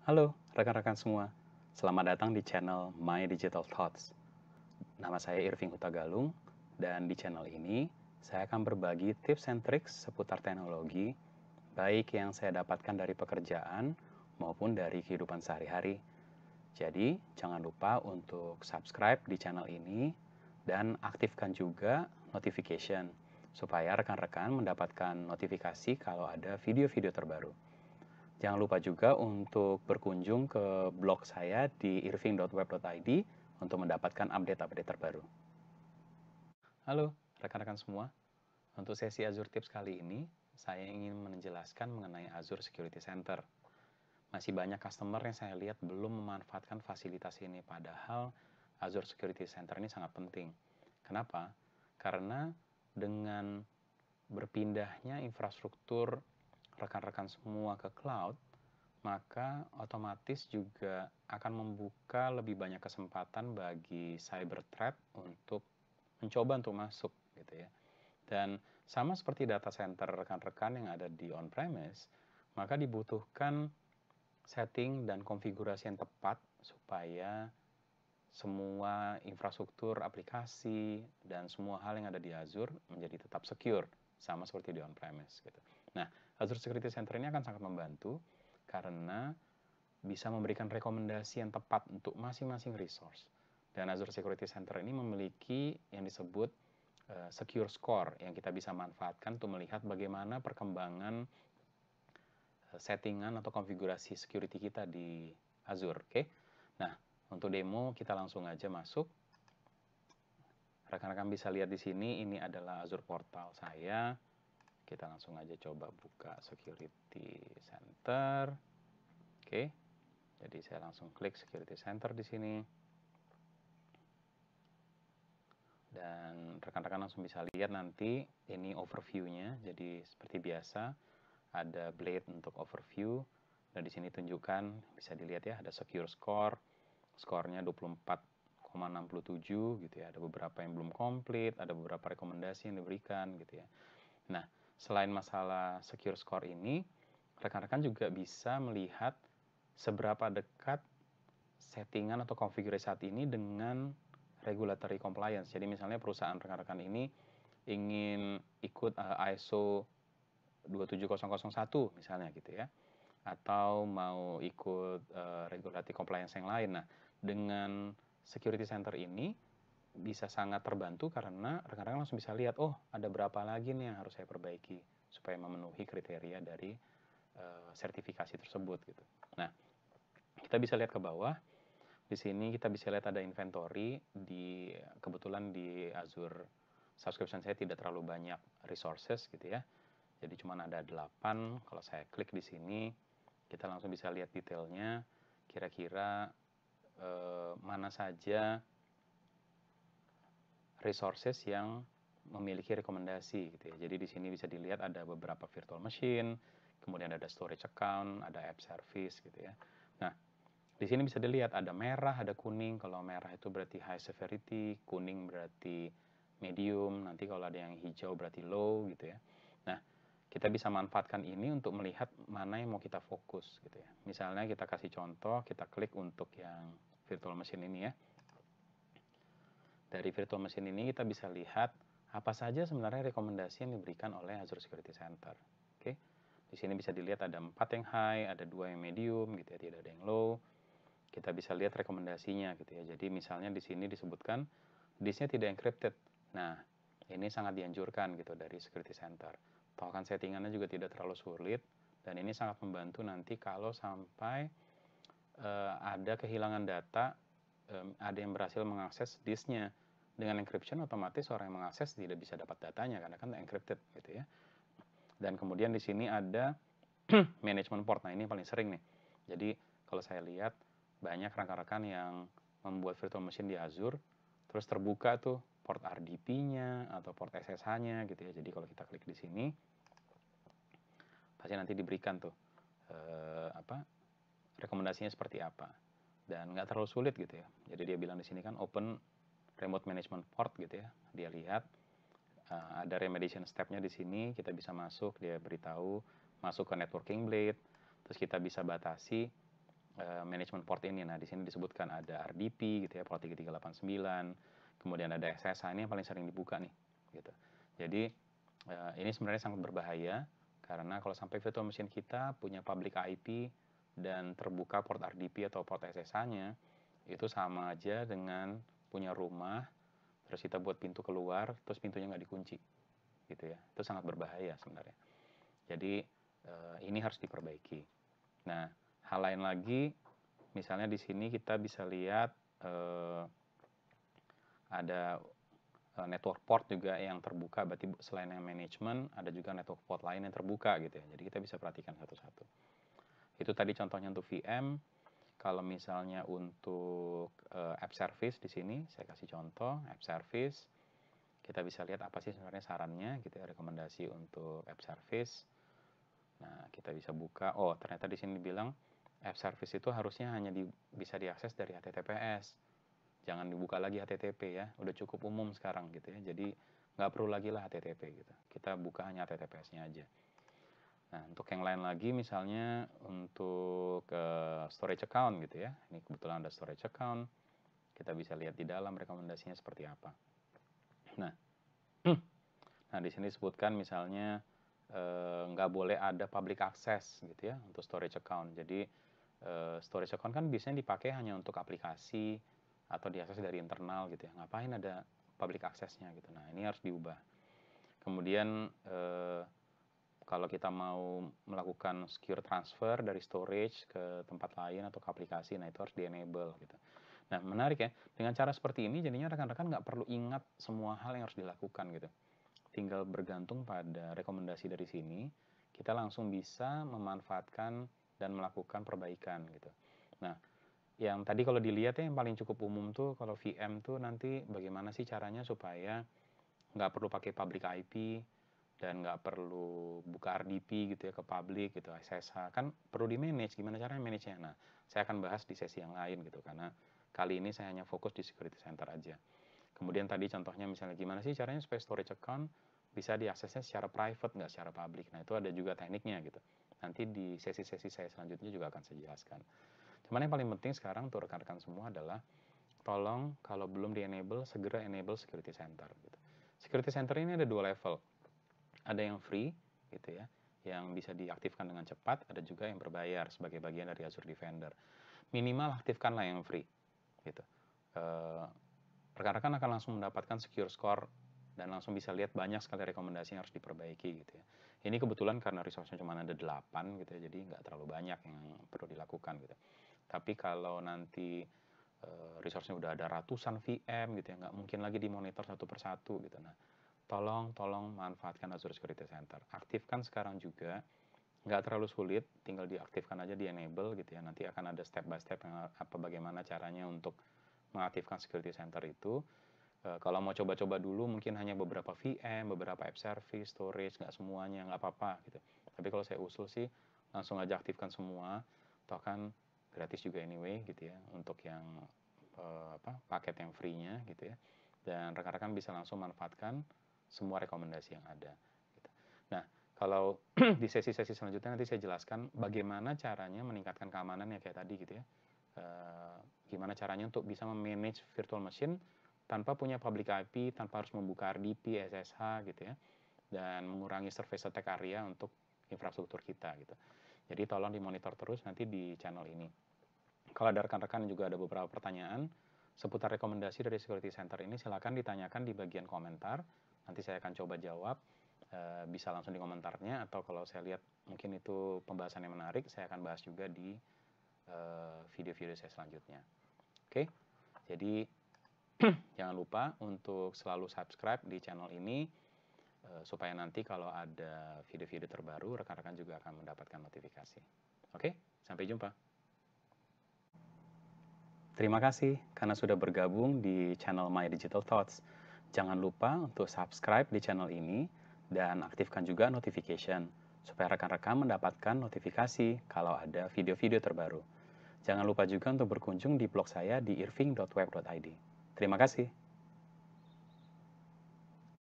Halo rekan-rekan semua, selamat datang di channel My Digital Thoughts. Nama saya Irving Hutagalung, dan di channel ini saya akan berbagi tips and tricks seputar teknologi, baik yang saya dapatkan dari pekerjaan maupun dari kehidupan sehari-hari. Jadi, jangan lupa untuk subscribe di channel ini dan aktifkan juga notification supaya rekan-rekan mendapatkan notifikasi kalau ada video-video terbaru. Jangan lupa juga untuk berkunjung ke blog saya di irving.web.id untuk mendapatkan update-update terbaru. Halo rekan-rekan semua, untuk sesi Azure Tips kali ini, saya ingin menjelaskan mengenai Azure Security Center. Masih banyak customer yang saya lihat belum memanfaatkan fasilitas ini, padahal Azure Security Center ini sangat penting. Kenapa? Karena dengan berpindahnya infrastruktur rekan-rekan semua ke cloud, maka otomatis juga akan membuka lebih banyak kesempatan bagi cyber threat untuk mencoba untuk masuk gitu ya. Dan sama seperti data center rekan-rekan yang ada di on-premise, maka dibutuhkan setting dan konfigurasi yang tepat supaya semua infrastruktur aplikasi dan semua hal yang ada di Azure menjadi tetap secure, sama seperti di on-premise gitu. Nah, Azure Security Center ini akan sangat membantu karena bisa memberikan rekomendasi yang tepat untuk masing-masing resource. Dan Azure Security Center ini memiliki yang disebut secure score yang kita bisa manfaatkan untuk melihat bagaimana perkembangan settingan atau konfigurasi security kita di Azure. Oke. Nah, untuk demo kita langsung aja masuk. Rekan-rekan bisa lihat di sini, ini adalah Azure portal saya. Kita langsung aja coba buka Security Center. Oke. Jadi saya langsung klik Security Center di sini. Dan rekan-rekan langsung bisa lihat nanti ini overview-nya. Jadi seperti biasa ada blade untuk overview. Dan di sini tunjukkan, bisa dilihat ya, ada secure score. Skornya 24,67 gitu ya. Ada beberapa yang belum komplit, ada beberapa rekomendasi yang diberikan gitu ya. Nah, selain masalah secure score ini, rekan-rekan juga bisa melihat seberapa dekat settingan atau konfigurasi saat ini dengan regulatory compliance. Jadi misalnya perusahaan rekan-rekan ini ingin ikut ISO 27001 misalnya gitu ya, atau mau ikut regulatory compliance yang lain. Nah, dengan security center ini bisa sangat terbantu karena rekan-rekan langsung bisa lihat, oh ada berapa lagi nih yang harus saya perbaiki supaya memenuhi kriteria dari sertifikasi tersebut gitu. Nah, kita bisa lihat ke bawah. Di sini kita bisa lihat ada inventory. Kebetulan di Azure subscription saya tidak terlalu banyak resources gitu ya. Jadi cuma ada 8. Kalau saya klik di sini, kita langsung bisa lihat detailnya. Kira-kira mana saja resources yang memiliki rekomendasi gitu ya. Jadi di sini bisa dilihat ada beberapa virtual machine, kemudian ada storage account, ada app service gitu ya. Nah, di sini bisa dilihat ada merah, ada kuning. Kalau merah itu berarti high severity, kuning berarti medium, nanti kalau ada yang hijau berarti low gitu ya. Nah, kita bisa manfaatkan ini untuk melihat mana yang mau kita fokus gitu ya. Misalnya kita kasih contoh, kita klik untuk yang virtual machine ini ya. Dari virtual machine ini kita bisa lihat apa saja sebenarnya rekomendasi yang diberikan oleh Azure Security Center. Oke. Di sini bisa dilihat ada 4 yang high, ada 2 yang medium gitu ya, tidak ada yang low. Kita bisa lihat rekomendasinya gitu ya. Jadi misalnya di sini disebutkan disknya tidak encrypted. Nah, ini sangat dianjurkan gitu dari Security Center. Toh kan settingannya juga tidak terlalu sulit, dan ini sangat membantu nanti kalau sampai ada kehilangan data, ada yang berhasil mengakses disknya. Dengan encryption otomatis orang yang mengakses tidak bisa dapat datanya karena kan encrypted gitu ya. Dan kemudian di sini ada management port. Nah, ini paling sering nih. Jadi kalau saya lihat banyak rekan-rekan yang membuat virtual machine di Azure, terus terbuka tuh port RDP-nya atau port SSH-nya gitu ya. Jadi kalau kita klik di sini, pasti nanti diberikan tuh rekomendasinya seperti apa. Dan nggak terlalu sulit gitu ya. Jadi dia bilang di sini kan open remote management port gitu ya. Dia lihat ada remediation step-nya di sini, kita bisa masuk, dia beritahu masuk ke networking blade, terus kita bisa batasi management port ini. Nah, di sini disebutkan ada RDP gitu ya, port 3389, kemudian ada SSH, ini yang paling sering dibuka nih gitu. Jadi ini sebenarnya sangat berbahaya karena kalau sampai virtual machine kita punya public IP dan terbuka port RDP atau port SSH-nya, itu sama aja dengan punya rumah, terus kita buat pintu keluar, terus pintunya nggak dikunci gitu ya. Itu sangat berbahaya sebenarnya. Jadi ini harus diperbaiki. Nah, hal lain lagi, misalnya di sini kita bisa lihat ada network port juga yang terbuka, berarti selain yang manajemen, ada juga network port lain yang terbuka gitu ya. Jadi kita bisa perhatikan satu-satu. Itu tadi contohnya untuk VM. Kalau misalnya untuk app service di sini, saya kasih contoh app service. Kita bisa lihat apa sih sebenarnya sarannya, gitu ya, rekomendasi untuk app service. Nah, kita bisa buka, oh ternyata di sini dibilang app service itu harusnya hanya bisa diakses dari HTTPS. Jangan dibuka lagi HTTP ya, udah cukup umum sekarang gitu ya. Jadi nggak perlu lagi lah HTTP gitu. Kita buka hanya HTTPS-nya aja. Nah, untuk yang lain lagi misalnya untuk storage account gitu ya. Ini kebetulan ada storage account. Kita bisa lihat di dalam rekomendasinya seperti apa. Nah, nah di sini disebutkan misalnya nggak boleh ada public access gitu ya untuk storage account. Jadi storage account kan biasanya dipakai hanya untuk aplikasi atau diakses dari internal gitu ya. Ngapain ada public access-nya gitu. Nah, ini harus diubah. Kemudian kalau kita mau melakukan secure transfer dari storage ke tempat lain atau ke aplikasi, nah itu harus di-enable gitu. Nah, menarik ya. Dengan cara seperti ini jadinya rekan-rekan nggak perlu ingat semua hal yang harus dilakukan gitu. Tinggal bergantung pada rekomendasi dari sini, kita langsung bisa memanfaatkan dan melakukan perbaikan gitu. Nah, yang tadi kalau dilihat ya yang paling cukup umum tuh kalau VM tuh nanti bagaimana sih caranya supaya nggak perlu pakai public IP dan nggak perlu buka RDP gitu ya ke public gitu, SSH kan perlu di manage, gimana caranya manage-nya. Nah, saya akan bahas di sesi yang lain gitu karena kali ini saya hanya fokus di security center aja. Kemudian tadi contohnya misalnya gimana sih caranya supaya storage account bisa diaksesnya secara private, nggak secara public. Nah, itu ada juga tekniknya gitu. Nanti di sesi-sesi saya selanjutnya juga akan saya jelaskan. Cuman yang paling penting sekarang untuk rekan-rekan semua adalah tolong kalau belum di-enable, segera enable security center. Gitu. Security center ini ada dua level. Ada yang free, gitu ya, yang bisa diaktifkan dengan cepat, ada juga yang berbayar sebagai bagian dari Azure Defender. Minimal aktifkanlah yang free. Gitu. Rekan-rekan akan langsung mendapatkan secure score dan langsung bisa lihat banyak sekali rekomendasi yang harus diperbaiki gitu ya. Ini kebetulan karena resource-nya cuma ada 8 gitu ya, jadi nggak terlalu banyak yang perlu dilakukan gitu. Tapi kalau nanti resource-nya udah ada ratusan VM gitu ya, nggak mungkin lagi dimonitor satu persatu gitu. Nah, tolong manfaatkan Azure Security Center. Aktifkan sekarang juga, nggak terlalu sulit, tinggal diaktifkan aja di enable gitu ya. Nanti akan ada step by step apa bagaimana caranya untuk mengaktifkan security center itu. Kalau mau coba-coba dulu mungkin hanya beberapa VM, beberapa app service, storage, nggak semuanya, nggak apa-apa gitu. Tapi kalau saya usul sih langsung aja aktifkan semua, toh kan gratis juga anyway gitu ya untuk yang paket yang free-nya gitu ya. Dan rekan-rekan bisa langsung manfaatkan semua rekomendasi yang ada. Gitu. Nah, kalau di sesi-sesi selanjutnya nanti saya jelaskan bagaimana caranya meningkatkan keamanan ya kayak tadi gitu ya. Gimana caranya untuk bisa memanage virtual machine tanpa punya public IP, tanpa harus membuka RDP, SSH gitu ya, dan mengurangi surface attack area untuk infrastruktur kita gitu. Jadi tolong dimonitor terus nanti di channel ini. Kalau ada rekan-rekan juga ada beberapa pertanyaan seputar rekomendasi dari Security Center ini, silakan ditanyakan di bagian komentar. Nanti saya akan coba jawab. Bisa langsung di komentarnya, atau kalau saya lihat mungkin itu pembahasan yang menarik, saya akan bahas juga di video-video saya selanjutnya. Oke, jadi jangan lupa untuk selalu subscribe di channel ini supaya nanti kalau ada video-video terbaru rekan-rekan juga akan mendapatkan notifikasi. Oke, sampai jumpa. Terima kasih karena sudah bergabung di channel My Digital Thoughts. Jangan lupa untuk subscribe di channel ini dan aktifkan juga notification supaya rekan-rekan mendapatkan notifikasi kalau ada video-video terbaru. Jangan lupa juga untuk berkunjung di blog saya di irving.web.id. Terima kasih.